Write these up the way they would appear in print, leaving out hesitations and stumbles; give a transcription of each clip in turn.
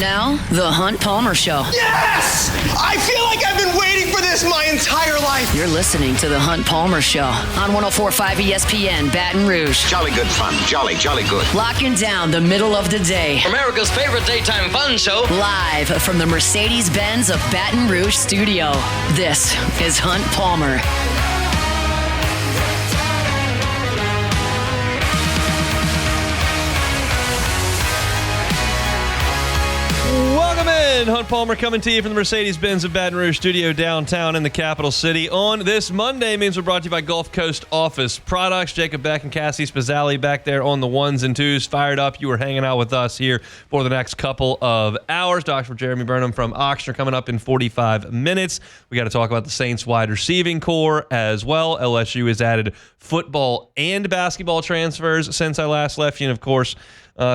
Now, the Hunt Palmer Show. Yes! I feel like I've been waiting for this my entire life. You're listening to the Hunt Palmer Show on 104.5 ESPN Baton Rouge. Jolly good fun. Jolly good. Locking down the middle of the day. America's favorite daytime fun show. Live from the Mercedes-Benz of Baton Rouge studio. This is Hunt Palmer. Welcome in. Hunt Palmer coming to you from the Mercedes-Benz of Baton Rouge studio downtown in the capital city. On this Monday means we're brought to you by Gulf Coast Office Products. Jacob Beck and Cassie Spazzali back there on the ones and twos. Fired up. You were hanging out with us here for the next couple of hours. Dr. Jeremy Burnham from Oxnard coming up in 45 minutes. We got to talk about the Saints wide receiving core as well. LSU has added football and basketball transfers since I last left you. And, of course,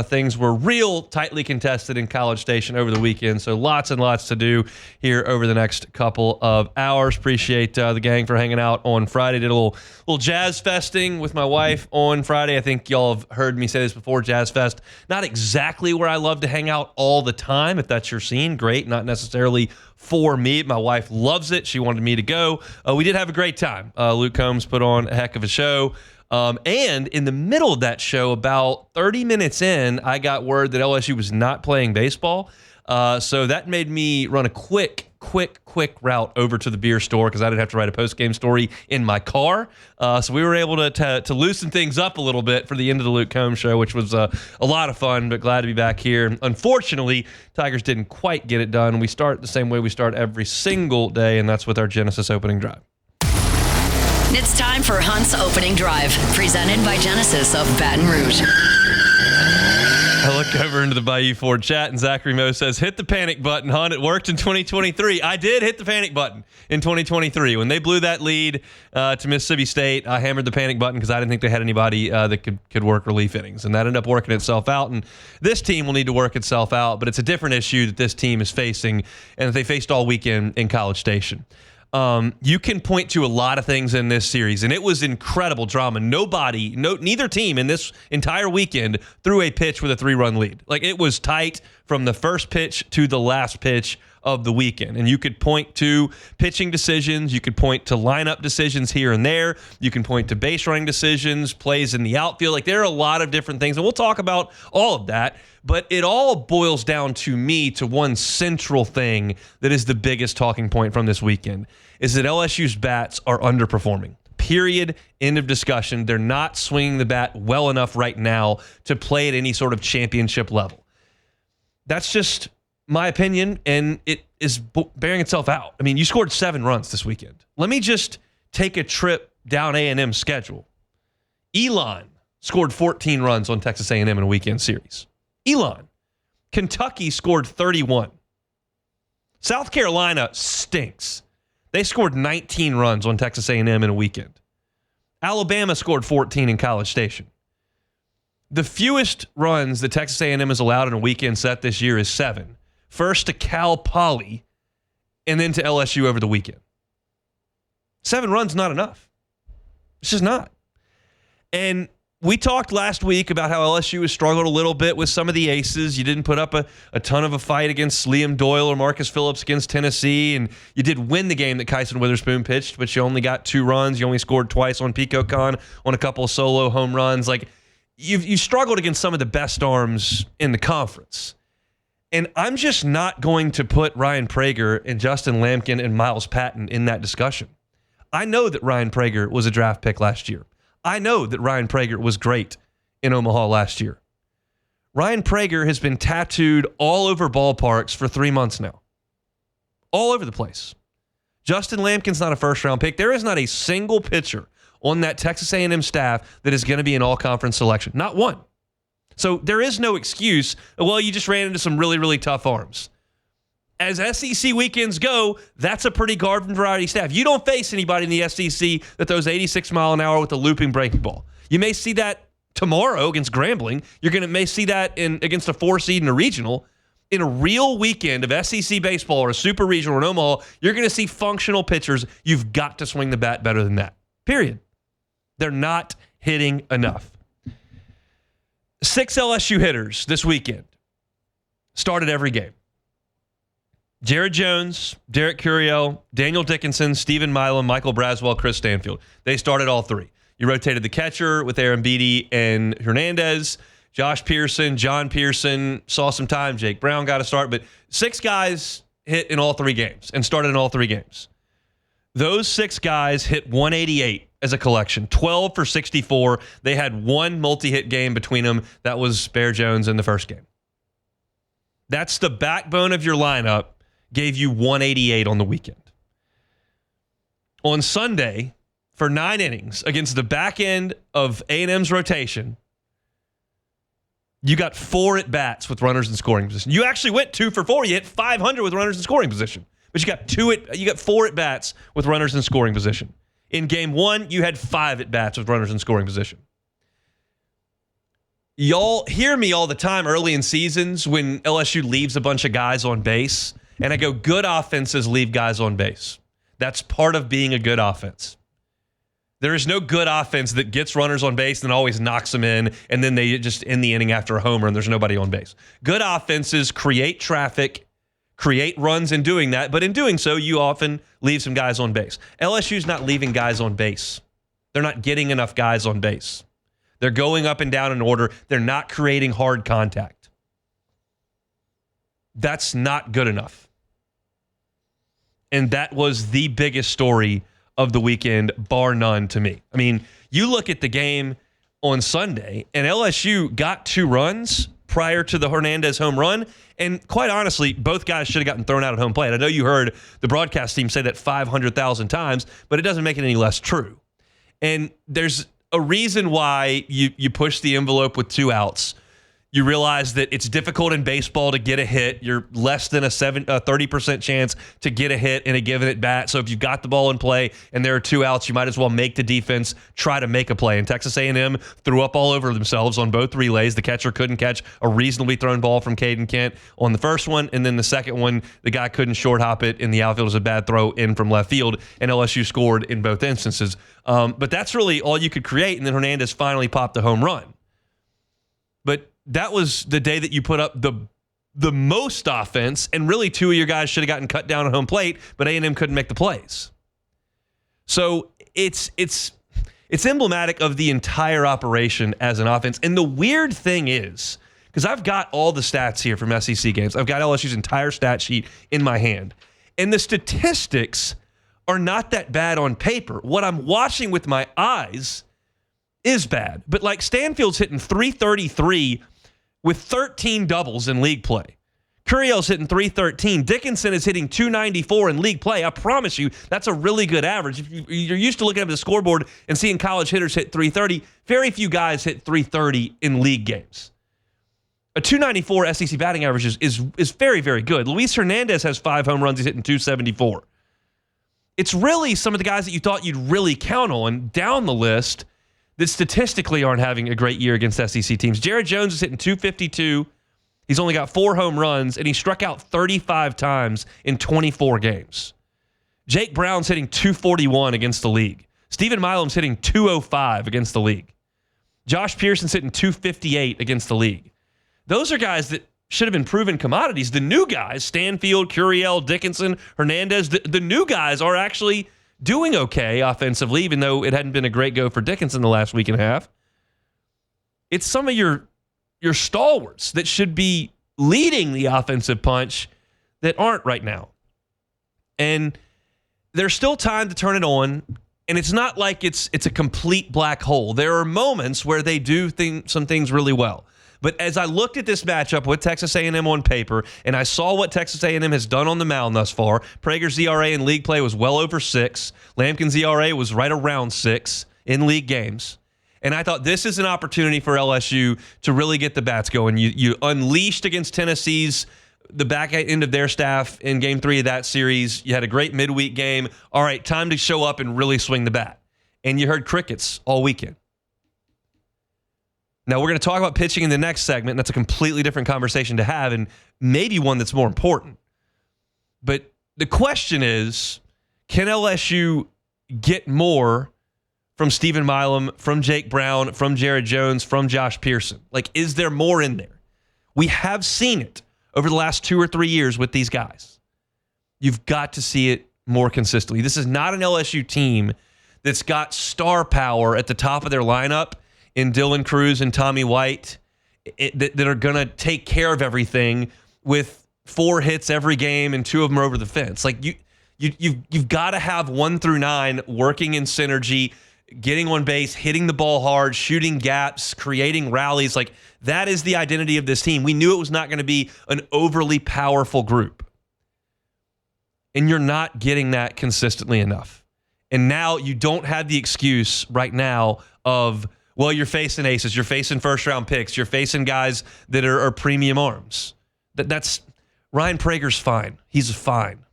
things were real tightly contested in College Station over the weekend, so lots and lots to do here over the next couple of hours. Appreciate the gang for hanging out on Friday. Did a little jazz festing with my wife on Friday. I think y'all have heard me say this before, Jazz Fest. Not exactly where I love to hang out all the time. If that's your scene, great. Not necessarily for me. My wife loves it. She wanted me to go. We did have a great time. Luke Combs put on a heck of a show. And in the middle of that show, about 30 minutes in, I got word that LSU was not playing baseball. So that made me run a quick route over to the beer store because I didn't have to write a post-game story in my car. So we were able to loosen things up a little bit for the end of the Luke Combs show, which was a lot of fun, but glad to be back here. Unfortunately, Tigers didn't quite get it done. We start the same way we start every single day, and that's with our Genesis opening drive. It's time for Hunt's Opening Drive, presented by Genesis of Baton Rouge. I look over into the Bayou Ford chat, and Zachary Moe says, hit the panic button, Hunt. It worked in 2023. I did hit the panic button in 2023. When they blew that lead to Mississippi State, I hammered the panic button because I didn't think they had anybody that could work relief innings, and that ended up working itself out. And this team will need to work itself out, but it's a different issue that this team is facing and that they faced all weekend in College Station. You can point to a lot of things in this series, and it was incredible drama. Neither team in this entire weekend threw a pitch with a 3-run lead. Like, it was tight from the first pitch to the last pitch of the weekend. And you could point to pitching decisions. You could point to lineup decisions here and there. You can point to base running decisions, plays in the outfield. Like, there are a lot of different things, and we'll talk about all of that. But it all boils down to me to one central thing that is the biggest talking point from this weekend, is that LSU's bats are underperforming. Period. End of discussion. They're not swinging the bat well enough right now to play at any sort of championship level. That's just my opinion, and it is bearing itself out. I mean, you scored 7 runs this weekend. Let me just take a trip down A&M's schedule. Elon scored 14 runs on Texas A&M in a weekend series. Elon. Kentucky scored 31. South Carolina stinks. They scored 19 runs on Texas A&M in a weekend. Alabama scored 14 in College Station. The fewest runs that Texas A&M has allowed in a weekend set this year is 7. First to Cal Poly, and then to LSU over the weekend. 7 runs, not enough. It's just not. And we talked last week about how LSU has struggled a little bit with some of the aces. You didn't put up a ton of a fight against Liam Doyle or Marcus Phillips against Tennessee, and you did win the game that Kyson Witherspoon pitched, but you only got 2 runs. You only scored twice on Pico Khan on a couple of solo home runs. Like, you struggled against some of the best arms in the conference. And I'm just not going to put Ryan Prager and Justin Lampkin and Miles Patton in that discussion. I know that Ryan Prager was a draft pick last year. I know that Ryan Prager was great in Omaha last year. Ryan Prager has been tattooed all over ballparks for 3 months now. All over the place. Justin Lampkin's not a first-round pick. There is not a single pitcher on that Texas A&M staff that is going to be an all-conference selection. Not one. So there is no excuse, well, you just ran into some really, really tough arms. As SEC weekends go, that's a pretty garden variety staff. You don't face anybody in the SEC that throws 86 mile an hour with a looping breaking ball. You may see that tomorrow against Grambling. May see that against a 4 seed in a regional. In a real weekend of SEC baseball or a super regional in Omaha, you're going to see functional pitchers. You've got to swing the bat better than that. Period. They're not hitting enough. 6 LSU hitters this weekend. started every game. Jared Jones, Derek Curiel, Daniel Dickinson, Stephen Milam, Michael Braswell, Chris Stanfield. They started all three. You rotated the catcher with Aaron Beatty and Hernandez. Josh Pearson, John Pearson saw some time. Jake Brown got a start. But 6 guys hit in all 3 games and started in all 3 games. Those 6 guys hit 188 as a collection, 12 for 64. They had 1 multi-hit game between them. That was Bear Jones in the first game. That's the backbone of your lineup. Gave you 188 on the weekend. On Sunday, for 9 innings against the back end of A&M's rotation, you got 4 at-bats with runners in scoring position. You actually went 2 for 4. You hit 500 with runners in scoring position. But you got 4 at-bats with runners in scoring position. In game 1, you had 5 at-bats with runners in scoring position. Y'all hear me all the time early in seasons when LSU leaves a bunch of guys on base. And I go, good offenses leave guys on base. That's part of being a good offense. There is no good offense that gets runners on base and always knocks them in, and then they just end the inning after a homer and there's nobody on base. Good offenses create traffic, create runs in doing that, but in doing so, you often leave some guys on base. LSU's not leaving guys on base. They're not getting enough guys on base. They're going up and down in order. They're not creating hard contact. That's not good enough. And that was the biggest story of the weekend, bar none to me. I mean, you look at the game on Sunday, and LSU got 2 runs prior to the Hernandez home run, and quite honestly, both guys should have gotten thrown out at home plate. I know you heard the broadcast team say that 500,000 times, but it doesn't make it any less true. And there's a reason why you push the envelope with 2 outs. You realize that it's difficult in baseball to get a hit. You're less than a 30% chance to get a hit in a given at bat. So if you've got the ball in play and there are 2 outs, you might as well make the defense try to make a play. And Texas A&M threw up all over themselves on both relays. The catcher couldn't catch a reasonably thrown ball from Caden Kent on the first one, and then the second one, the guy couldn't short hop it in the outfield. It was a bad throw in from left field, and LSU scored in both instances. But that's really all you could create, and then Hernandez finally popped the home run. But that was the day that you put up the most offense, and really 2 of your guys should have gotten cut down at home plate, but A&M couldn't make the plays. So it's emblematic of the entire operation as an offense. And the weird thing is, because I've got all the stats here from SEC games, I've got LSU's entire stat sheet in my hand, and the statistics are not that bad on paper. What I'm watching with my eyes is bad. But like Stanfield's hitting 333 with 13 doubles in league play. Curiel's hitting 313. Dickinson is hitting 294 in league play. I promise you, that's a really good average. If you're used to looking at the scoreboard and seeing college hitters hit 330, very few guys hit 330 in league games. A 294 SEC batting average is very, very good. Luis Hernandez has 5 home runs. He's hitting 274. It's really some of the guys that you thought you'd really count on down the list that statistically aren't having a great year against SEC teams. Jared Jones is hitting 252. He's only got 4 home runs, and he struck out 35 times in 24 games. Jake Brown's hitting 241 against the league. Stephen Milam's hitting 205 against the league. Josh Pearson's hitting 258 against the league. Those are guys that should have been proven commodities. The new guys, Stanfield, Curiel, Dickinson, Hernandez, the new guys are actually doing okay offensively, even though it hadn't been a great go for Dickinson the last week and a half. It's some of your stalwarts that should be leading the offensive punch that aren't right now. And there's still time to turn it on, and it's not like it's a complete black hole. There are moments where they do some things really well. But as I looked at this matchup with Texas A&M on paper, and I saw what Texas A&M has done on the mound thus far, Prager's ERA in league play was well over 6. Lampkin's ERA was right around 6 in league games. And I thought this is an opportunity for LSU to really get the bats going. You unleashed against Tennessee's the back end of their staff in Game 3 of that series. You had a great midweek game. All right, time to show up and really swing the bat. And you heard crickets all weekend. Now, we're going to talk about pitching in the next segment, and that's a completely different conversation to have, and maybe one that's more important. But the question is, can LSU get more from Stephen Milam, from Jake Brown, from Jared Jones, from Josh Pearson? Like, is there more in there? We have seen it over the last 2 or 3 years with these guys. You've got to see it more consistently. This is not an LSU team that's got star power at the top of their lineup in Dylan Cruz and Tommy White that are going to take care of everything with 4 hits every game and 2 of them are over the fence. Like you've got to have 1 through 9 working in synergy, getting on base, hitting the ball hard, shooting gaps, creating rallies. Like that is the identity of this team. We knew it was not going to be an overly powerful group. And you're not getting that consistently enough. And now you don't have the excuse right now of, well, you're facing aces, you're facing first-round picks, you're facing guys that are premium arms. That's Ryan Prager's fine. He's fine.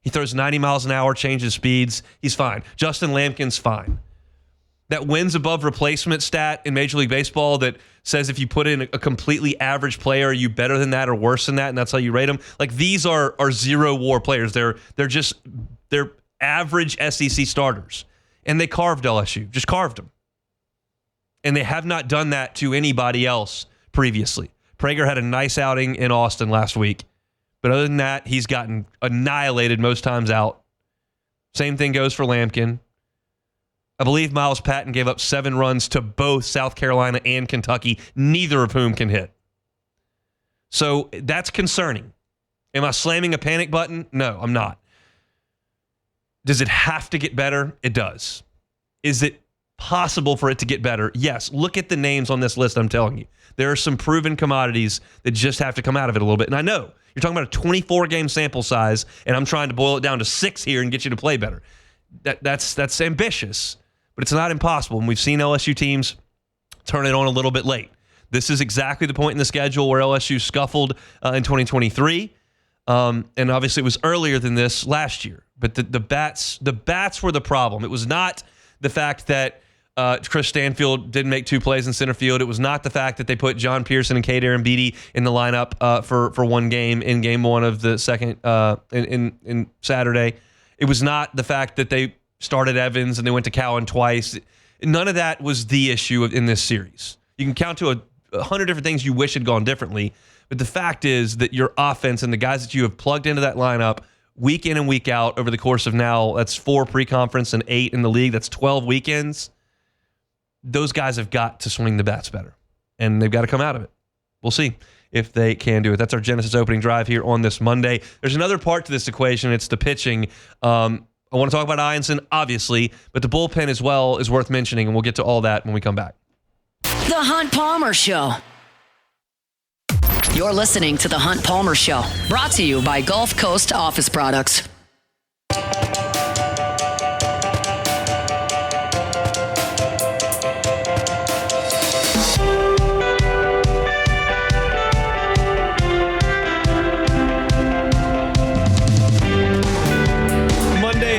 He throws 90 miles an hour, changes speeds. He's fine. Justin Lampkin's fine. That wins above replacement stat in Major League Baseball that says if you put in a completely average player, are you better than that or worse than that, and that's how you rate them. Like these are zero WAR players. They're average SEC starters, and they carved LSU. Just carved them, and they have not done that to anybody else previously. Prager had a nice outing in Austin last week, but other than that, he's gotten annihilated most times out. Same thing goes for Lampkin. I believe Miles Patton gave up 7 runs to both South Carolina and Kentucky, neither of whom can hit. So that's concerning. Am I slamming a panic button? No, I'm not. Does it have to get better? It does. Is it possible for it to get better? Yes. Look at the names on this list, I'm telling you. There are some proven commodities that just have to come out of it a little bit. And I know you're talking about a 24-game sample size, and I'm trying to boil it down to 6 here and get you to play better. That's ambitious. But it's not impossible, and we've seen LSU teams turn it on a little bit late. This is exactly the point in the schedule where LSU scuffled in 2023, and obviously it was earlier than this last year. But the bats were the problem. It was not the fact that Chris Stanfield didn't make 2 plays in center field. It was not the fact that they put John Pearson and Cade Arambidi in the lineup for one game in game 1 of the second in Saturday. It was not the fact that they started Evans and they went to Cowan twice. None of that was the issue in this series. You can count to 100 different things you wish had gone differently, but the fact is that your offense and the guys that you have plugged into that lineup week in and week out over the course of now, that's 4 pre-conference and 8 in the league, that's 12 weekends, those guys have got to swing the bats better, and they've got to come out of it. We'll see if they can do it. That's our Genesis opening drive here on this Monday. There's another part to this equation. It's the pitching. I want to talk about Ianson, obviously, but the bullpen as well is worth mentioning, and we'll get to all that when we come back. The Hunt Palmer Show. You're listening to The Hunt Palmer Show, brought to you by Gulf Coast Office Products.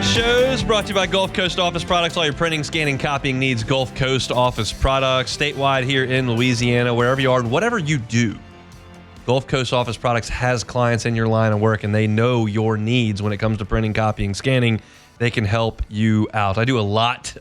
Shows brought to you by Gulf Coast Office Products. All your printing, scanning, copying needs, Gulf Coast Office Products. Statewide here in Louisiana, wherever you are, and whatever you do, Gulf Coast Office Products has clients in your line of work, and they know your needs when it comes to printing, copying, scanning. They can help you out. I do a lot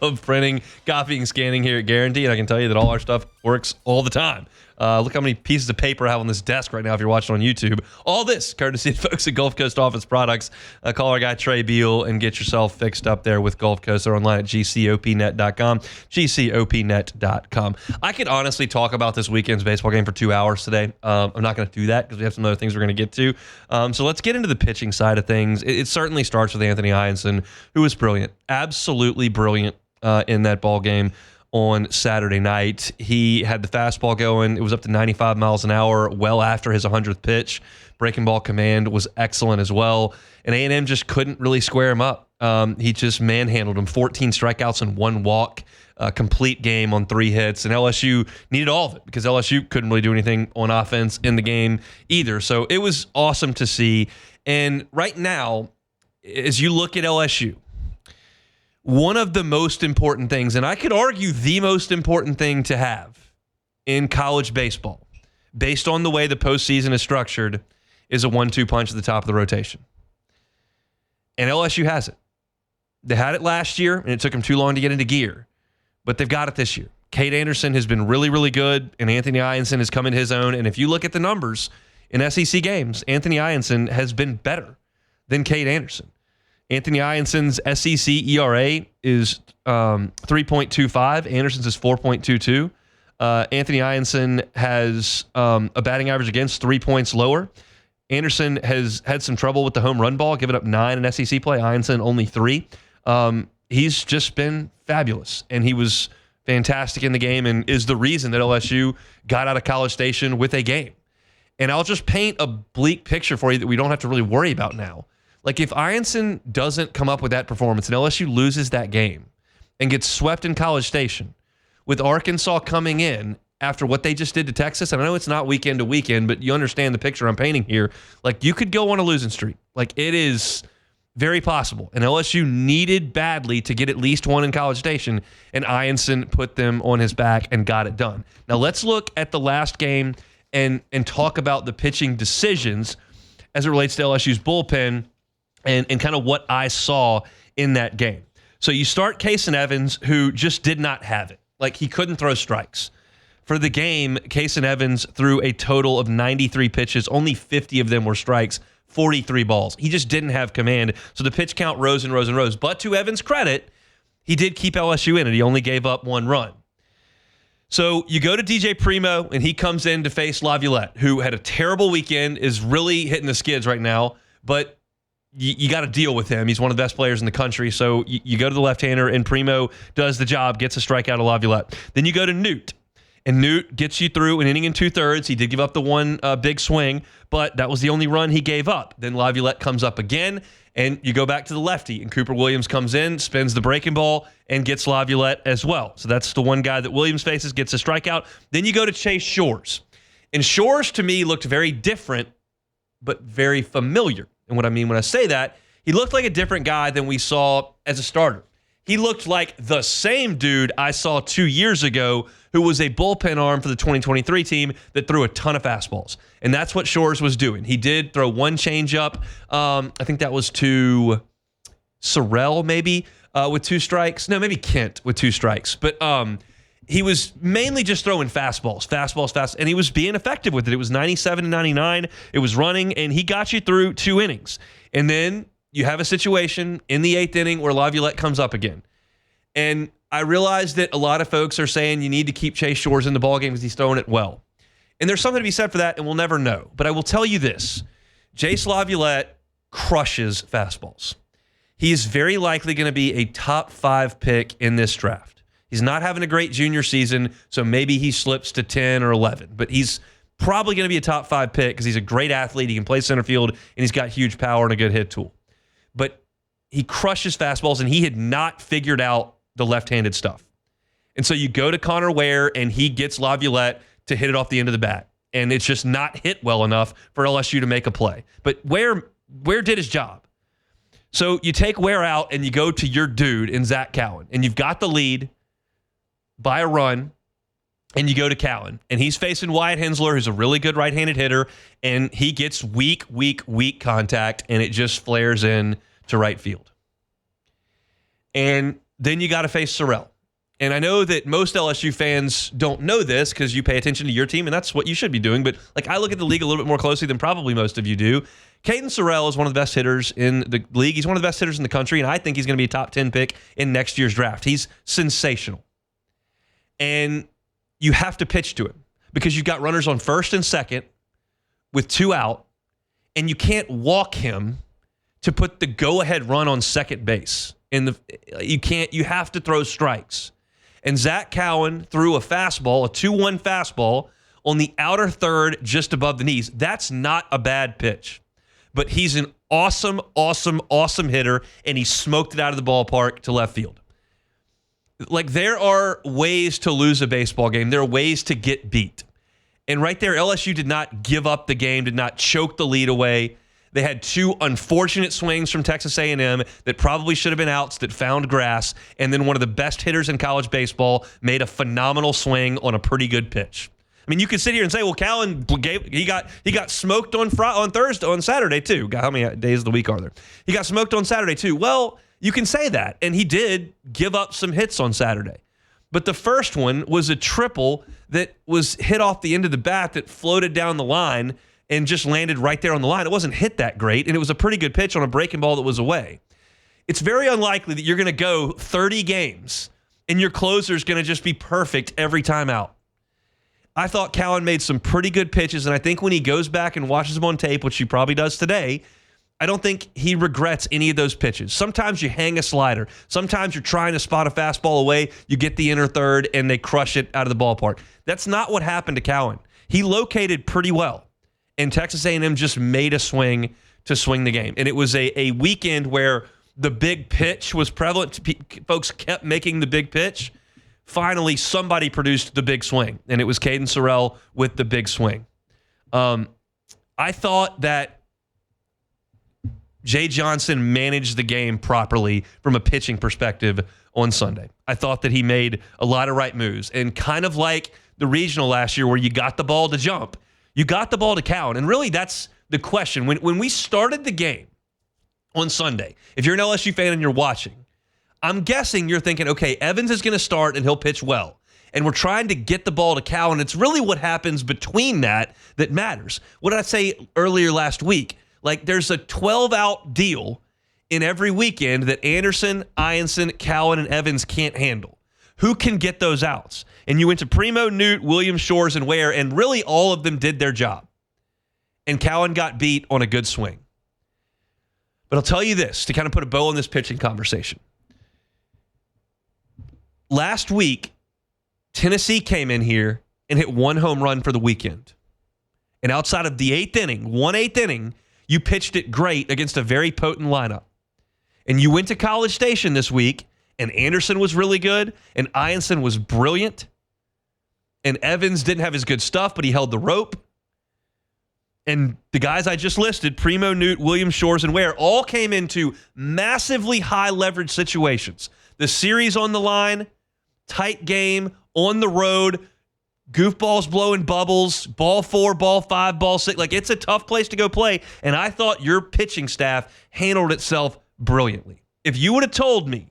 of printing, copying, scanning here at Guarantee, and I can tell you that all our stuff works all the time. Look how many pieces of paper I have on this desk right now if you're watching on YouTube. All this courtesy of folks at Gulf Coast Office Products. Call our guy Trey Beal and get yourself fixed up there with Gulf Coast. They're online at gcopnet.com, gcopnet.com. I could honestly talk about this weekend's baseball game for 2 hours today. I'm not going to do that because we have some other things we're going to get to. So let's get into the pitching side of things. It certainly starts with Anthony Ianson, who was brilliant, absolutely brilliant in that ball game on Saturday night. He had the fastball going. It was up to 95 miles an hour well after his 100th pitch. Breaking ball command was excellent as well. And A&M just couldn't really square him up. He just manhandled him. 14 strikeouts and 1 walk. Complete game on 3 hits. And LSU needed all of it because LSU couldn't really do anything on offense in the game either. So it was awesome to see. And right now, as you look at LSU, one of the most important things, and I could argue the most important thing to have in college baseball, based on the way the postseason is structured, is a 1-2 punch at the top of the rotation. And LSU has it. They had it last year, and it took them too long to get into gear. But they've got it this year. Cade Anderson has been really, really good, and Anthony Ianson has come into his own. And if you look at the numbers in SEC games, Anthony Ianson has been better than Cade Anderson. Anthony Ianson's SEC ERA is 3.25. Anderson's is 4.22. Anthony Ianson has a batting average against 3 points lower. Anderson has had some trouble with the home run ball, giving up 9 in SEC play. Ianson only 3. He's just been fabulous, and he was fantastic in the game and is the reason that LSU got out of College Station with a game. And I'll just paint a bleak picture for you that we don't have to really worry about now. Like, if Ianson doesn't come up with that performance and LSU loses that game and gets swept in College Station, with Arkansas coming in after what they just did to Texas, and I know it's not weekend to weekend, but you understand the picture I'm painting here. Like, you could go on a losing streak. Like, it is very possible. And LSU needed badly to get at least one in College Station, and Ianson put them on his back and got it done. Now, let's look at the last game and talk about the pitching decisions as it relates to LSU's bullpen and kind of what I saw in that game. So you start Kason Evans, who just did not have it. Like, he couldn't throw strikes. For the game, Kason Evans threw a total of 93 pitches. Only 50 of them were strikes, 43 balls. He just didn't have command. So the pitch count rose and rose and rose. But to Evans' credit, he did keep LSU in it. He only gave up 1 run. So you go to DJ Primo, and he comes in to face Laviolette, who had a terrible weekend, is really hitting the skids right now. But you got to deal with him. He's one of the best players in the country. So you go to the left-hander, and Primo does the job, gets a strikeout of Laviolette. Then you go to Newt, and Newt gets you through an inning and 2/3. He did give up the one big swing, but that was the only run he gave up. Then Laviolette comes up again, and you go back to the lefty, and Cooper Williams comes in, spins the breaking ball, and gets Laviolette as well. So that's the one guy that Williams faces, gets a strikeout. Then you go to Chase Shores. And Shores, to me, looked very different, but very familiar. And what I mean when I say that, he looked like a different guy than we saw as a starter. He looked like the same dude I saw 2 years ago who was a bullpen arm for the 2023 team that threw a ton of fastballs. And that's what Shores was doing. He did throw one changeup. I think that was to Sorrell maybe with 2 strikes. No, maybe Kent with 2 strikes. But he was mainly just throwing fastballs, and he was being effective with it. It was 97 and 99. It was running, and he got you through 2 innings. And then you have a situation in the 8th inning where Laviolette comes up again. And I realize that a lot of folks are saying you need to keep Chase Shores in the ballgame because he's throwing it well. And there's something to be said for that, and we'll never know. But I will tell you this. Jace Laviolette crushes fastballs. He is very likely going to be a top 5 pick in this draft. He's not having a great junior season, so maybe he slips to 10 or 11. But he's probably going to be a top 5 pick because he's a great athlete. He can play center field, and he's got huge power and a good hit tool. But he crushes fastballs, and he had not figured out the left-handed stuff. And so you go to Connor Ware, and he gets Laviolette to hit it off the end of the bat. And it's just not hit well enough for LSU to make a play. But Ware did his job. So you take Ware out, and you go to your dude in Zach Cowan. And you've got the lead by a run, and you go to Cowan. And he's facing Wyatt Hensler, who's a really good right-handed hitter, and he gets weak contact, and it just flares in to right field. And then you got to face Sorrell. And I know that most LSU fans don't know this because you pay attention to your team, and that's what you should be doing. But like, I look at the league a little bit more closely than probably most of you do. Caden Sorrell is one of the best hitters in the league. He's one of the best hitters in the country, and I think he's going to be a top 10 pick in next year's draft. He's sensational. And you have to pitch to him because you've got runners on first and second with 2 out, and you can't walk him to put the go-ahead run on second base. You have to throw strikes. And Zach Cowan threw a fastball, a 2-1 fastball, on the outer third just above the knees. That's not a bad pitch. But he's an awesome hitter, and he smoked it out of the ballpark to left field. Like, there are ways to lose a baseball game. There are ways to get beat. And right there, LSU did not give up the game, did not choke the lead away. They had 2 unfortunate swings from Texas A&M that probably should have been outs that found grass, and then one of the best hitters in college baseball made a phenomenal swing on a pretty good pitch. I mean, you could sit here and say, well, Cowan he got smoked on Saturday too. God, how many days of the week are there? He got smoked on Saturday too. Well, you can say that, and he did give up some hits on Saturday. But the first one was a triple that was hit off the end of the bat that floated down the line, and just landed right there on the line. It wasn't hit that great, and it was a pretty good pitch on a breaking ball that was away. It's very unlikely that you're going to go 30 games and your closer is going to just be perfect every time out. I thought Cowan made some pretty good pitches, and I think when he goes back and watches them on tape, which he probably does today, I don't think he regrets any of those pitches. Sometimes you hang a slider. Sometimes you're trying to spot a fastball away, you get the inner third, and they crush it out of the ballpark. That's not what happened to Cowan. He located pretty well, and Texas A&M just made a swing to swing the game. And it was a weekend where the big pitch was prevalent. Folks kept making the big pitch. Finally, somebody produced the big swing, and it was Caden Sorrell with the big swing. I thought that Jay Johnson managed the game properly from a pitching perspective on Sunday. I thought that he made a lot of right moves, and kind of like the regional last year where you got the ball to jump, you got the ball to Cowan. And really, that's the question. When we started the game on Sunday, if you're an LSU fan and you're watching, I'm guessing you're thinking, okay, Evans is going to start and he'll pitch well. And we're trying to get the ball to Cowan. It's really what happens between that matters. What did I say earlier last week? Like, there's a 12-out deal in every weekend that Anderson, Ianson, Cowan, and Evans can't handle. Who can get those outs? And you went to Primo, Newt, Williams, Shores, and Ware, and really all of them did their job. And Cowan got beat on a good swing. But I'll tell you this, to kind of put a bow on this pitching conversation. Last week, Tennessee came in here and hit one home run for the weekend. And outside of the 8th inning, 1/8 inning, you pitched it great against a very potent lineup. And you went to College Station this week, and Anderson was really good, and Ianson was brilliant, and Evans didn't have his good stuff, but he held the rope. And the guys I just listed, Primo, Newt, Williams, Shores, and Ware, all came into massively high leverage situations. The series on the line, tight game, on the road, goofballs blowing bubbles, ball 4, ball 5, ball 6. Like, it's a tough place to go play, and I thought your pitching staff handled itself brilliantly. If you would have told me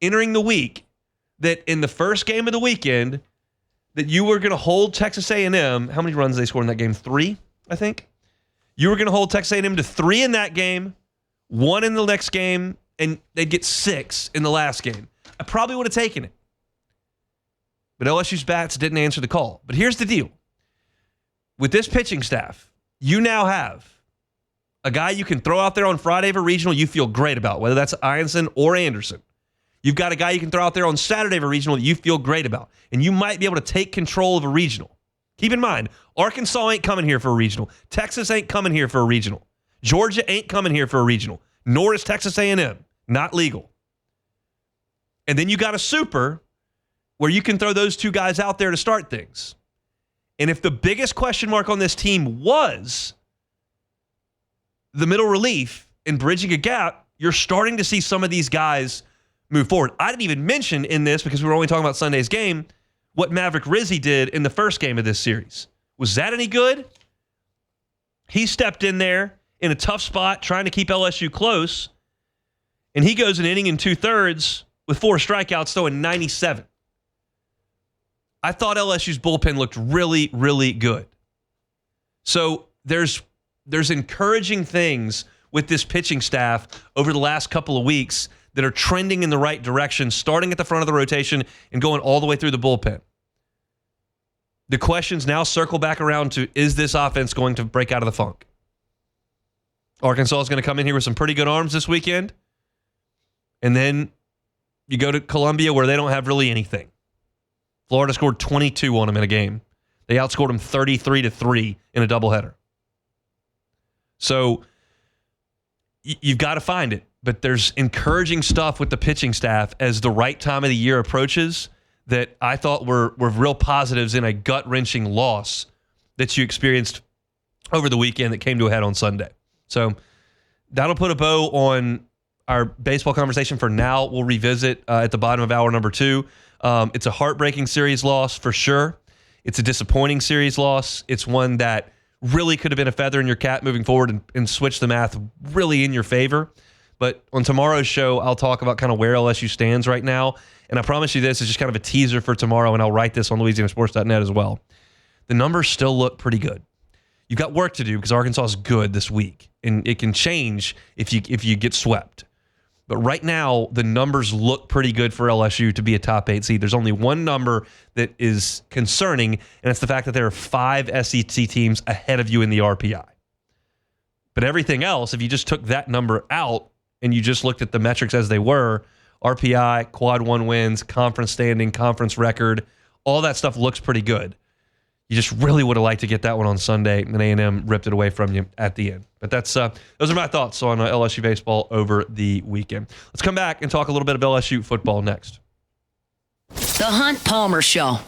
entering the week that in the first game of the weekend that you were going to hold Texas A&M, how many runs did they score in that game? 3, I think. You were going to hold Texas A&M to 3 in that game, 1 in the next game, and they'd get 6 in the last game. I probably would have taken it. But LSU's bats didn't answer the call. But here's the deal. With this pitching staff, you now have a guy you can throw out there on Friday for regional you feel great about, whether that's Ianson or Anderson. You've got a guy you can throw out there on Saturday for regional that you feel great about. And you might be able to take control of a regional. Keep in mind, Arkansas ain't coming here for a regional. Texas ain't coming here for a regional. Georgia ain't coming here for a regional. Nor is Texas A&M. Not legal. And then you got a super where you can throw those two guys out there to start things. And if the biggest question mark on this team was the middle relief and bridging a gap, you're starting to see some of these guys move forward. I didn't even mention in this, because we were only talking about Sunday's game, what Maverick Rizzi did in the first game of this series. Was that any good? He stepped in there in a tough spot trying to keep LSU close, and he goes an inning and 2/3 with 4 strikeouts, throwing 97. I thought LSU's bullpen looked really, really good. So there's encouraging things with this pitching staff over the last couple of weeks that are trending in the right direction, starting at the front of the rotation and going all the way through the bullpen. The questions now circle back around to, is this offense going to break out of the funk? Arkansas is going to come in here with some pretty good arms this weekend. And then you go to Columbia where they don't have really anything. Florida scored 22 on them in a game. They outscored them 33-3 in a doubleheader. So you've got to find it. But there's encouraging stuff with the pitching staff as the right time of the year approaches that I thought were real positives in a gut-wrenching loss that you experienced over the weekend that came to a head on Sunday. So that'll put a bow on our baseball conversation for now. We'll revisit at the bottom of hour number 2. It's a heartbreaking series loss for sure. It's a disappointing series loss. It's one that really could have been a feather in your cap moving forward and switch the math really in your favor. But on tomorrow's show, I'll talk about kind of where LSU stands right now. And I promise you this is just kind of a teaser for tomorrow, and I'll write this on LouisianaSports.net as well. The numbers still look pretty good. You've got work to do because Arkansas is good this week, and it can change if you get swept. But right now, the numbers look pretty good for LSU to be a top 8 seed. There's only one number that is concerning, and it's the fact that there are 5 SEC teams ahead of you in the RPI. But everything else, if you just took that number out and you just looked at the metrics as they were, RPI, quad 1 wins, conference standing, conference record, all that stuff looks pretty good. You just really would have liked to get that one on Sunday, and A&M ripped it away from you at the end. But those are my thoughts on LSU baseball over the weekend. Let's come back and talk a little bit of LSU football next. The Hunt Palmer Show.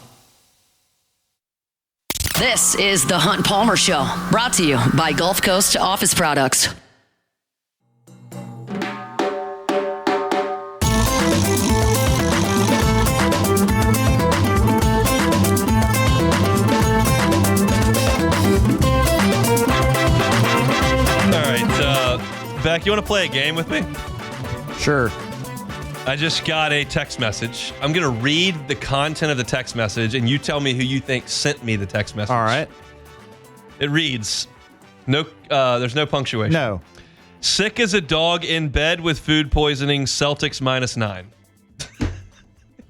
This is the Hunt Palmer Show, brought to you by Gulf Coast Office Products. Beck, you want to play a game with me? Sure. I just got a text message. I'm going to read the content of the text message, and you tell me who you think sent me the text message. All right. It reads, there's no punctuation. No. Sick as a dog in bed with food poisoning, Celtics -9.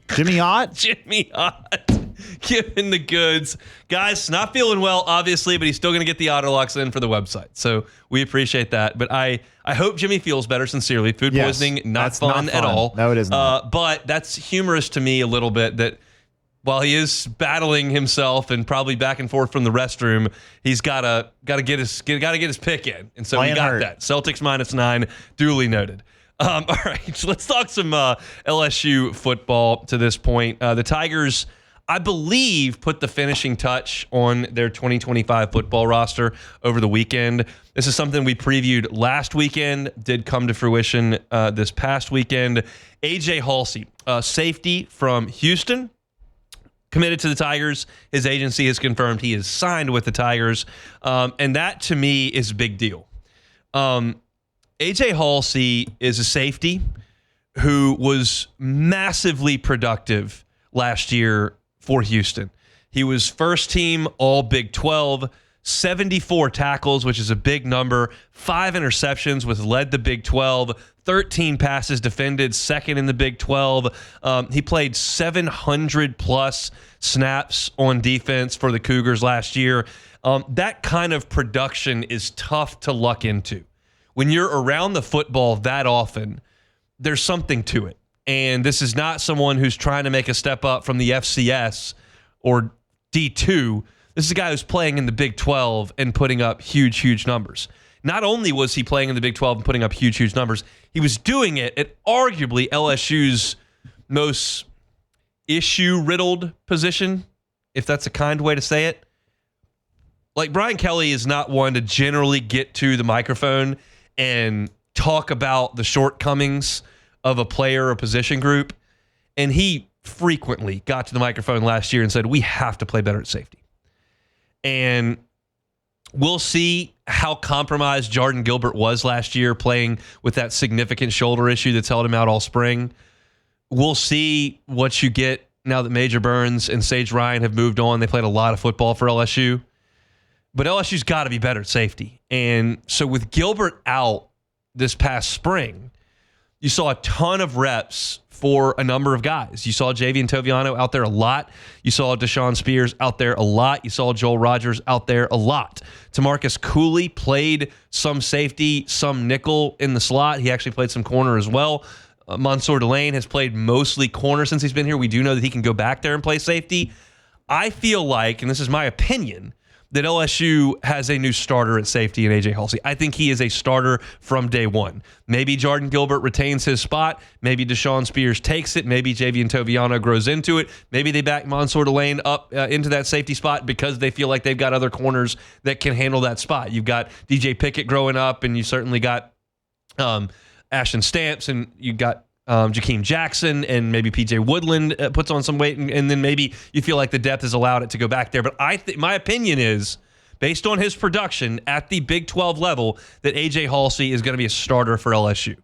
Jimmy Ott? Jimmy Ott. Giving the goods. Guys, not feeling well, obviously, but he's still going to get the auto locks in for the website. So we appreciate that. But I hope Jimmy feels better, sincerely. Food poisoning, not fun at all. No, it is not. But that's humorous to me a little bit that while he is battling himself and probably back and forth from the restroom, he's got to get his pick in. And so we got that. Celtics -9, duly noted. All right, so let's talk some LSU football to this point. The Tigers, I believe, put the finishing touch on their 2025 football roster over the weekend. This is something we previewed last weekend, did come to fruition this past weekend. A.J. Haulcy, safety from Houston, committed to the Tigers. His agency has confirmed he is signed with the Tigers, and that, to me, is a big deal. A.J. Haulcy is a safety who was massively productive last year for Houston. He was first team All Big 12, 74 tackles, which is a big number, 5 interceptions, which led the Big 12, 13 passes defended, second in the Big 12. He played 700-plus snaps on defense for the Cougars last year. That kind of production is tough to luck into. When you're around the football that often, there's something to it. And this is not someone who's trying to make a step up from the FCS or D2. This is a guy who's playing in the Big 12 and putting up huge, huge numbers. Not only was he playing in the Big 12 and putting up huge, huge numbers, he was doing it at arguably LSU's most issue-riddled position, if that's a kind way to say it. Like, Brian Kelly is not one to generally get to the microphone and talk about the shortcomings of a player or position group. And he frequently got to the microphone last year and said, we have to play better at safety. And we'll see how compromised Jordan Gilbert was last year, playing with that significant shoulder issue that's held him out all spring. We'll see what you get now that Major Burns and Sage Ryan have moved on. They played a lot of football for LSU. But LSU's got to be better at safety. And so with Gilbert out this past spring, you saw a ton of reps for a number of guys. You saw Javian Toviano out there a lot. You saw Deshaun Spears out there a lot. You saw Joel Rogers out there a lot. Tamarcus Cooley played some safety, some nickel in the slot. He actually played some corner as well. Mansour Delane has played mostly corner since he's been here. We do know that he can go back there and play safety. I feel like, and this is my opinion, that LSU has a new starter at safety in A.J. Haulcy. I think he is a starter from day one. Maybe Jordan Gilbert retains his spot. Maybe Deshaun Spears takes it. Maybe Javian Toviano grows into it. Maybe they back Mansour Delane up into that safety spot because they feel like they've got other corners that can handle that spot. You've got DJ Pickett growing up, and you certainly got Ashton Stamps, and you got Jakeem Jackson, and maybe PJ Woodland puts on some weight, and then maybe you feel like the depth has allowed it to go back there. But my opinion is, based on his production at the Big 12 level, that A.J. Haulcy is going to be a starter for LSU.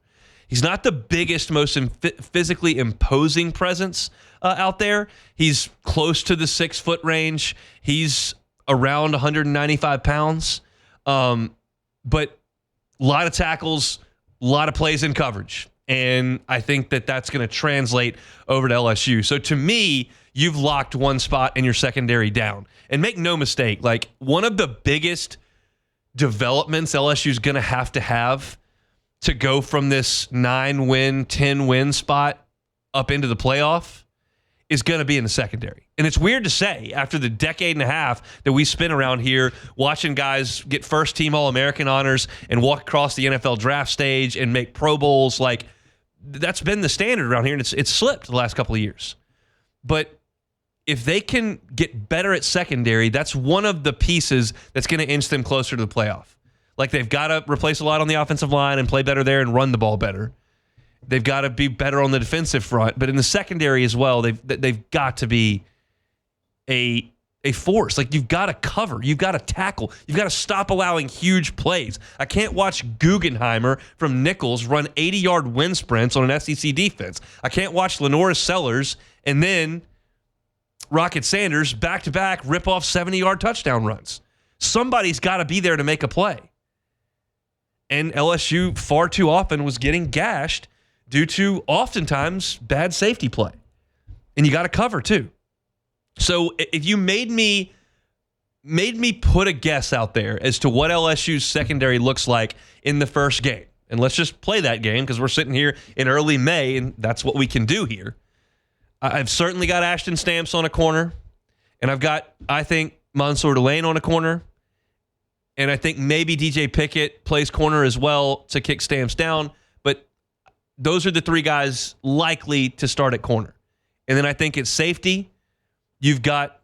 He's not the biggest, most physically imposing presence out there. He's close to the 6-foot range. He's around 195 pounds. But a lot of tackles, a lot of plays in coverage. And I think that that's going to translate over to LSU. So to me, you've locked one spot in your secondary down. And make no mistake, like one of the biggest developments LSU's going to have to go from this 9-win, 10-win spot up into the playoff is going to be in the secondary. And it's weird to say after the decade and a half that we spent around here watching guys get first-team All-American honors and walk across the NFL draft stage and make Pro Bowls. Like, that's been the standard around here, and it's slipped the last couple of years. But if they can get better at secondary, that's one of the pieces that's going to inch them closer to the playoff. Like, they've got to replace a lot on the offensive line and play better there and run the ball better. They've got to be better on the defensive front, but in the secondary as well, they've got to be a force. Like, you've got to cover, you've got to tackle, you've got to stop allowing huge plays. I can't watch Guggenheimer from Nichols run 80-yard wind sprints on an SEC defense. I can't watch Lenora Sellers and then Rocket Sanders back-to-back rip off 70-yard touchdown runs. Somebody's got to be there to make a play. And LSU far too often was getting gashed due to oftentimes bad safety play. And you got to cover too. So if you made me put a guess out there as to what LSU's secondary looks like in the first game, and let's just play that game because we're sitting here in early May and that's what we can do here. I've certainly got Ashton Stamps on a corner, and I've got, I think, Mansour Delane on a corner, and I think maybe DJ Pickett plays corner as well to kick Stamps down. But those are the three guys likely to start at corner. And then I think at safety, you've got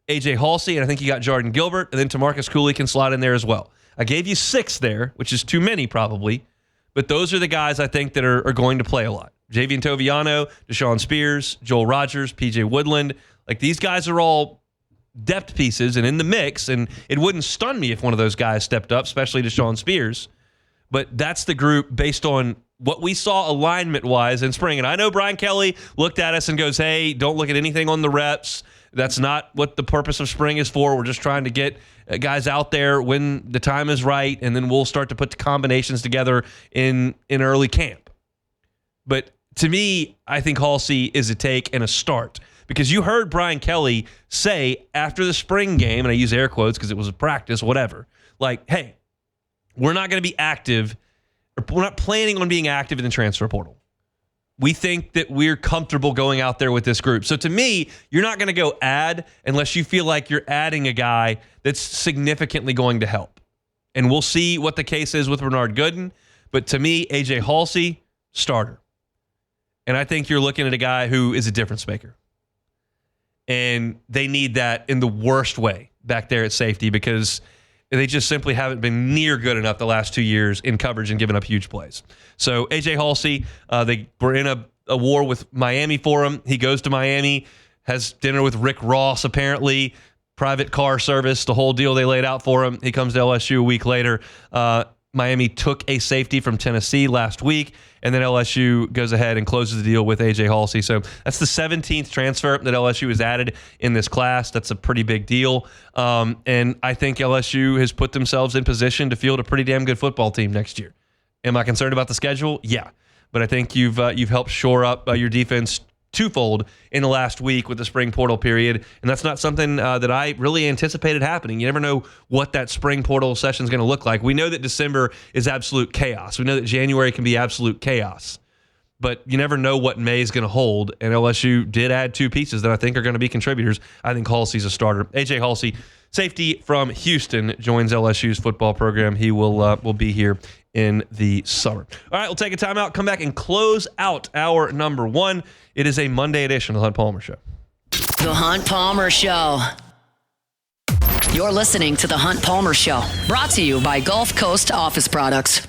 A.J. Haulcy, and I think you got Jordan Gilbert, and then Tamarcus Cooley can slide in there as well. I gave you 6 there, which is too many probably, but those are the guys I think that are going to play a lot. Javian Toviano, Deshaun Spears, Joel Rogers, P.J. Woodland. Like, these guys are all depth pieces and in the mix, and it wouldn't stun me if one of those guys stepped up, especially Deshaun Spears. But that's the group based on what we saw alignment-wise in spring. And I know Brian Kelly looked at us and goes, hey, don't look at anything on the reps. That's not what the purpose of spring is for. We're just trying to get guys out there when the time is right, and then we'll start to put the combinations together in early camp. But to me, I think Haulcy is a take and a start. Because you heard Brian Kelly say after the spring game, and I use air quotes because it was a practice, whatever, like, hey, we're not going to be active, or we're not planning on being active in the transfer portal. We think that we're comfortable going out there with this group. So to me, you're not going to go add unless you feel like you're adding a guy that's significantly going to help. And we'll see what the case is with Bernard Gooden. But to me, A.J. Haulcy, starter. And I think you're looking at a guy who is a difference maker. And they need that in the worst way back there at safety because they just simply haven't been near good enough the last 2 years in coverage and giving up huge plays. So A.J. Haulcy, they were in a war with Miami for him. He goes to Miami, has dinner with Rick Ross apparently, private car service, the whole deal they laid out for him. He comes to LSU a week later. Miami took a safety from Tennessee last week, and then LSU goes ahead and closes the deal with A.J. Haulcy. So that's the 17th transfer that LSU has added in this class. That's a pretty big deal. And I think LSU has put themselves in position to field a pretty damn good football team next year. Am I concerned about the schedule? Yeah. But I think you've helped shore up your defense twofold in the last week with the spring portal period, and that's not something that I really anticipated happening. You never know what that spring portal session is going to look like. We know that December is absolute chaos. We know that January can be absolute chaos, but you never know what May is going to hold, and LSU did add 2 pieces that I think are going to be contributors. I think Haulcy's a starter. A.J. Haulcy, safety from Houston, joins LSU's football program. He will be here in the summer. All right, we'll take a timeout, come back, and close out our number 1. It is a Monday edition of the Hunt Palmer Show. The Hunt Palmer Show. You're listening to The Hunt Palmer Show, brought to you by Gulf Coast Office Products.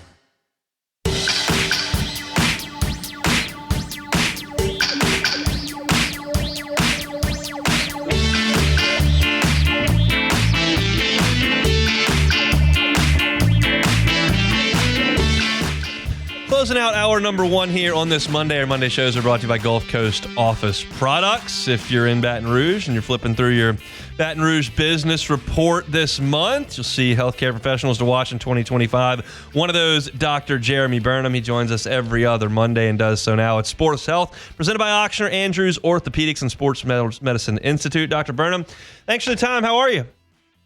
Closing out hour number 1 here on this Monday. Our Monday shows are brought to you by Gulf Coast Office Products. If you're in Baton Rouge and you're flipping through your Baton Rouge business report this month, you'll see healthcare professionals to watch in 2025. One of those, Dr. Jeremy Burnham. He joins us every other Monday and does so now at Sports Health, presented by Ochsner Andrews Orthopedics and Sports Medicine Institute. Dr. Burnham, thanks for the time. How are you?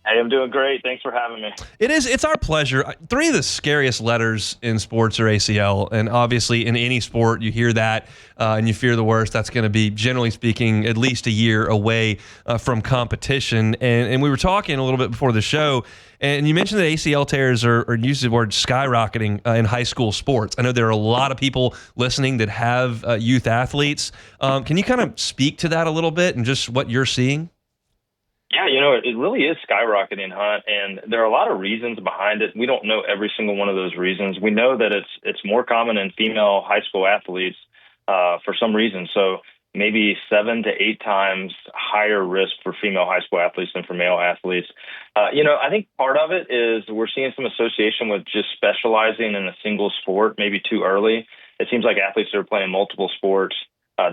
Hey, I'm doing great. Thanks for having me. It's our pleasure. 3 of the scariest letters in sports are ACL, and obviously in any sport you hear that and you fear the worst. That's going to be, generally speaking, at least a year away from competition. And we were talking a little bit before the show, and you mentioned that ACL tears are used the word skyrocketing in high school sports. I know there are a lot of people listening that have youth athletes. Can you kind of speak to that a little bit and just what you're seeing? Yeah, it really is skyrocketing, Hunt, and there are a lot of reasons behind it. We don't know every single one of those reasons. We know that it's more common in female high school athletes for some reason. So maybe 7 to 8 times higher risk for female high school athletes than for male athletes. I think part of it is we're seeing some association with just specializing in a single sport maybe too early. It seems like athletes that are playing multiple sports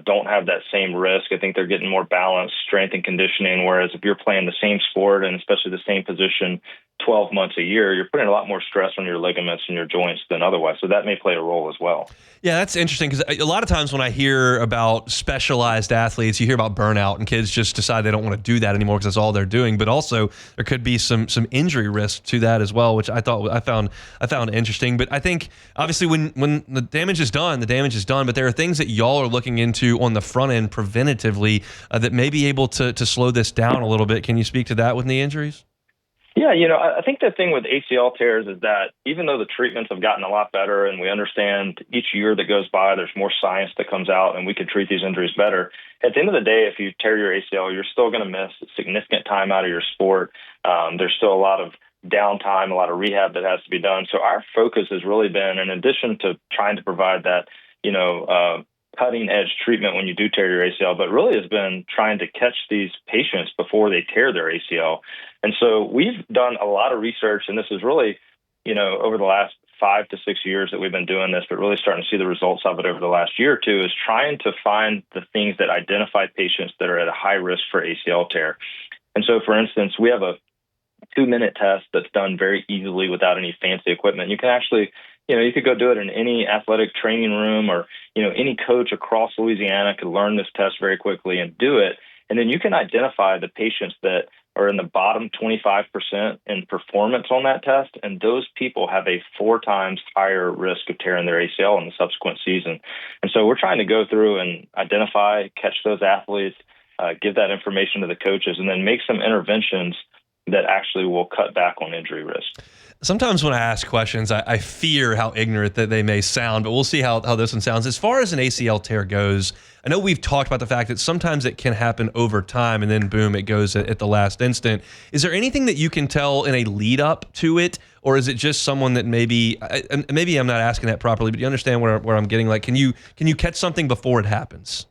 don't have that same risk. I think they're getting more balanced strength and conditioning, whereas if you're playing the same sport and especially the same position 12 months a year, you're putting a lot more stress on your ligaments and your joints than otherwise. So that may play a role as well. Yeah, that's interesting because a lot of times when I hear about specialized athletes, you hear about burnout and kids just decide they don't want to do that anymore because that's all they're doing. But also there could be some injury risk to that as well, which I found interesting. But I think obviously when the damage is done, the damage is done. But there are things that y'all are looking into on the front end preventatively that may be able to slow this down a little bit. Can you speak to that with knee injuries? Yeah, I think the thing with ACL tears is that even though the treatments have gotten a lot better and we understand each year that goes by, there's more science that comes out and we can treat these injuries better. At the end of the day, if you tear your ACL, you're still going to miss significant time out of your sport. There's still a lot of downtime, a lot of rehab that has to be done. So our focus has really been, in addition to trying to provide that, cutting edge treatment when you do tear your ACL, but really has been trying to catch these patients before they tear their ACL. And so we've done a lot of research, and this is really, over the last 5 to 6 years that we've been doing this, but really starting to see the results of it over the last year or two, is trying to find the things that identify patients that are at a high risk for ACL tear. And so, for instance, we have a 2-minute test that's done very easily without any fancy equipment. You can actually, you could go do it in any athletic training room or, any coach across Louisiana could learn this test very quickly and do it. And then you can identify the patients that are in the bottom 25% in performance on that test. And those people have a 4 times higher risk of tearing their ACL in the subsequent season. And so we're trying to go through and identify, catch those athletes, give that information to the coaches, and then make some interventions that actually will cut back on injury risk. Sometimes when I ask questions, I fear how ignorant that they may sound, but we'll see how this one sounds. As far as an ACL tear goes, I know we've talked about the fact that sometimes it can happen over time and then boom, it goes at the last instant. Is there anything that you can tell in a lead up to it, or is it just someone that maybe I'm not asking that properly, but you understand where I'm getting? Like, can you catch something before it happens?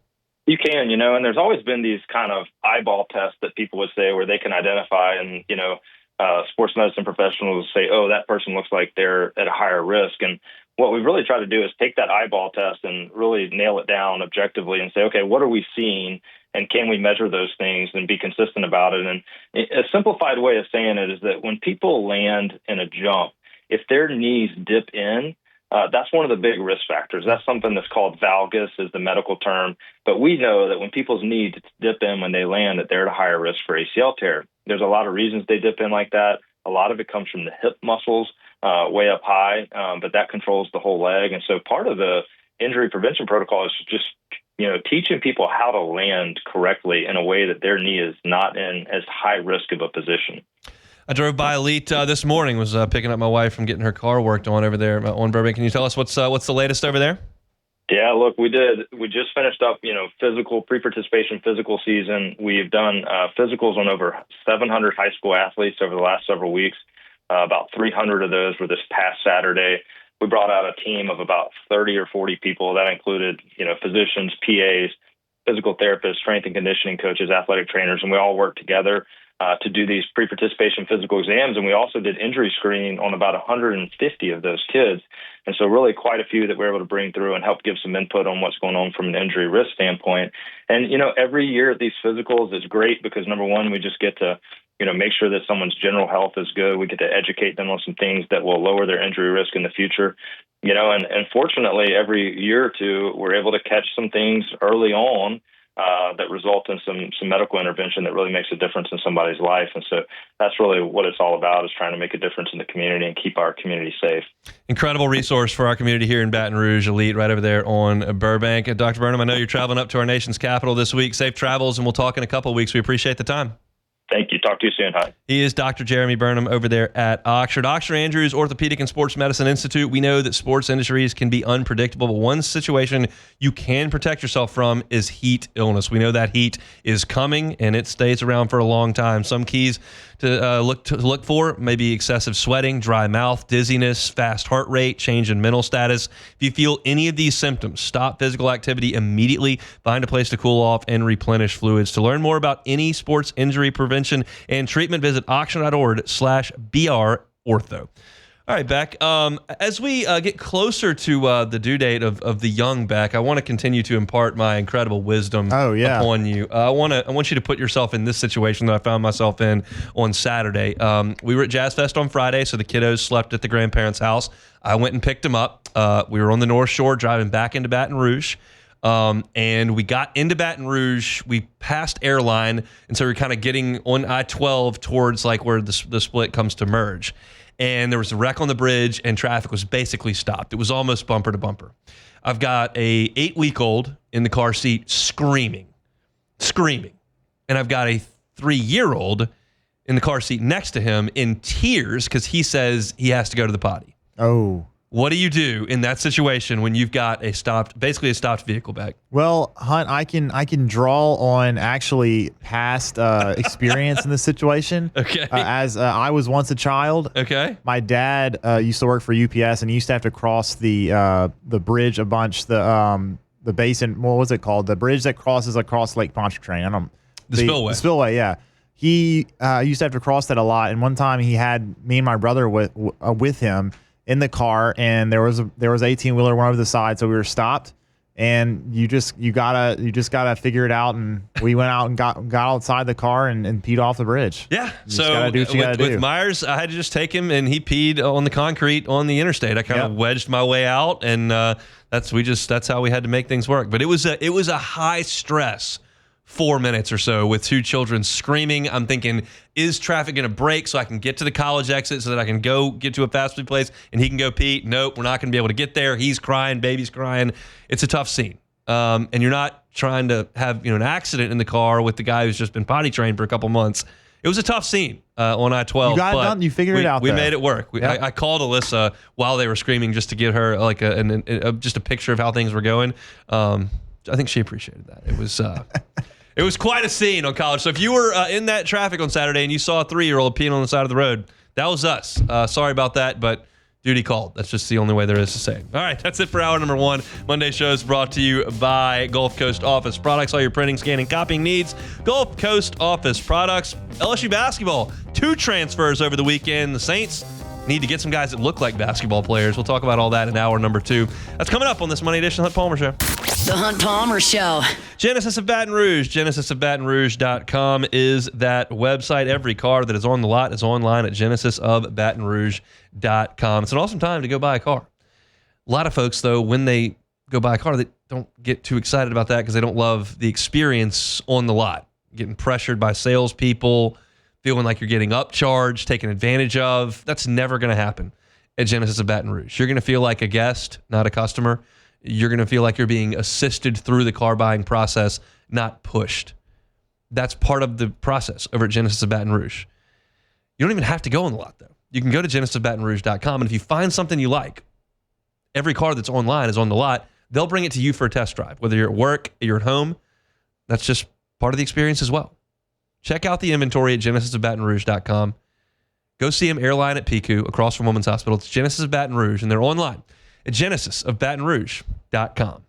You can, and there's always been these kind of eyeball tests that people would say where they can identify and, sports medicine professionals say, oh, that person looks like they're at a higher risk. And what we've really tried to do is take that eyeball test and really nail it down objectively and say, okay, what are we seeing? And can we measure those things and be consistent about it? And a simplified way of saying it is that when people land in a jump, if their knees dip in, that's one of the big risk factors. That's something that's called valgus is the medical term. But we know that when people's knees dip in when they land, that they're at a higher risk for ACL tear. There's a lot of reasons they dip in like that. A lot of it comes from the hip muscles way up high, but that controls the whole leg. And so part of the injury prevention protocol is just, teaching people how to land correctly in a way that their knee is not in as high risk of a position. I drove by Elite this morning, was picking up my wife from getting her car worked on over there on Burbank. Can you tell us what's the latest over there? Yeah, look, we just finished up, pre-participation physical season. We've done physicals on over 700 high school athletes over the last several weeks. About 300 of those were this past Saturday. We brought out a team of about 30 or 40 people. That included, physicians, PAs, physical therapists, strength and conditioning coaches, athletic trainers, and we all worked together. to do these pre-participation physical exams. And we also did injury screening on about 150 of those kids. And so really quite a few that we're able to bring through and help give some input on what's going on from an injury risk standpoint. And, every year at these physicals is great because, number one, we just get to, make sure that someone's general health is good. We get to educate them on some things that will lower their injury risk in the future. And fortunately, every year or two, we're able to catch some things early on that result in some medical intervention that really makes a difference in somebody's life. And so that's really what it's all about, is trying to make a difference in the community and keep our community safe. Incredible resource for our community here in Baton Rouge, Elite, right over there on Burbank. Dr. Burnham, I know you're traveling up to our nation's capital this week. Safe travels, and we'll talk in a couple of weeks. We appreciate the time. Thank you. Talk to you soon. Hi. He is Dr. Jeremy Burnham over there at Oxford. Oxford Andrews Orthopedic and Sports Medicine Institute. We know that sports industries can be unpredictable, but one situation you can protect yourself from is heat illness. We know that heat is coming, and it stays around for a long time. Some keys to look for, maybe excessive sweating, dry mouth, dizziness, fast heart rate, change in mental status. If you feel any of these symptoms, stop physical activity immediately. Find a place to cool off and replenish fluids. To learn more about any sports injury prevention and treatment, visit oxford.org/BR-ortho. All right, Beck. As we get closer to the due date of the young Beck, I want to continue to impart my incredible wisdom upon you. I want you to put yourself in this situation that I found myself in on Saturday. We were at Jazz Fest on Friday, so the kiddos slept at the grandparents' house. I went and picked them up. We were on the North Shore driving back into Baton Rouge. And we got into Baton Rouge. We passed Airline, and so we were kind of getting on I-12 towards like where the split comes to merge. And there was a wreck on the bridge, and traffic was basically stopped. It was almost bumper to bumper. I've got a 8-week-old in the car seat screaming. And I've got a 3-year-old in the car seat next to him in tears because he says he has to go to the potty. Oh. What do you do in that situation when you've got basically a stopped vehicle back? Well, Hunt, I can draw on actually past experience in this situation. Okay. As I was once a child. Okay. My dad used to work for UPS, and he used to have to cross the bridge a bunch. The basin. What was it called? The bridge that crosses across Lake Pontchartrain. The spillway. The spillway. Yeah. He used to have to cross that a lot. And one time he had me and my brother with him in the car, and there was a 18-wheeler went over the side, so we were stopped. And you just gotta figure it out. And we went out and got outside the car and peed off the bridge. Yeah. You just gotta do what you gotta do. With Myers, I had to just take him, and he peed on the concrete on the interstate. I kind of wedged my way out, and that's how we had to make things work. But it was a high stress 4 minutes or so with 2 children screaming. I'm thinking, is traffic going to break so I can get to the college exit so that I can go get to a fast food place and he can go pee? Nope, we're not going to be able to get there. He's crying, baby's crying. It's a tough scene. And you're not trying to have an accident in the car with the guy who's just been potty trained for a couple months. It was a tough scene on I-12. You got it done. You figured it out. We made it work. I called Alyssa while they were screaming just to get her like just a picture of how things were going. I think she appreciated that. It was it was quite a scene on college. So if you were in that traffic on Saturday and you saw a 3-year-old peeing on the side of the road, that was us. Sorry about that, but duty called. That's just the only way there is to say it. All right, that's it for hour number 1. Monday show is brought to you by Gulf Coast Office Products. All your printing, scanning, copying needs. Gulf Coast Office Products. LSU basketball. 2 transfers over the weekend. The Saints need to get some guys that look like basketball players. We'll talk about all that in hour number 2. That's coming up on this Monday edition of the Hunt Palmer Show. The Hunt Palmer Show. Genesis of Baton Rouge. GenesisofBatonRouge.com is that website. Every car that is on the lot is online at GenesisofBatonRouge.com. It's an awesome time to go buy a car. A lot of folks, though, when they go buy a car, they don't get too excited about that because they don't love the experience on the lot. Getting pressured by salespeople, feeling like you're getting upcharged, taken advantage of. That's never going to happen at Genesis of Baton Rouge. You're going to feel like a guest, not a customer. You're going to feel like you're being assisted through the car buying process, not pushed. That's part of the process over at Genesis of Baton Rouge. You don't even have to go on the lot, though. You can go to GenesisofBatonRouge.com, and if you find something you like, every car that's online is on the lot. They'll bring it to you for a test drive. Whether you're at work, you're at home, that's just part of the experience as well. Check out the inventory at GenesisofBatonRouge.com. Go see them Airline at PICU across from Women's Hospital. It's Genesis of Baton Rouge, and they're online at GenesisofBatonRouge.com.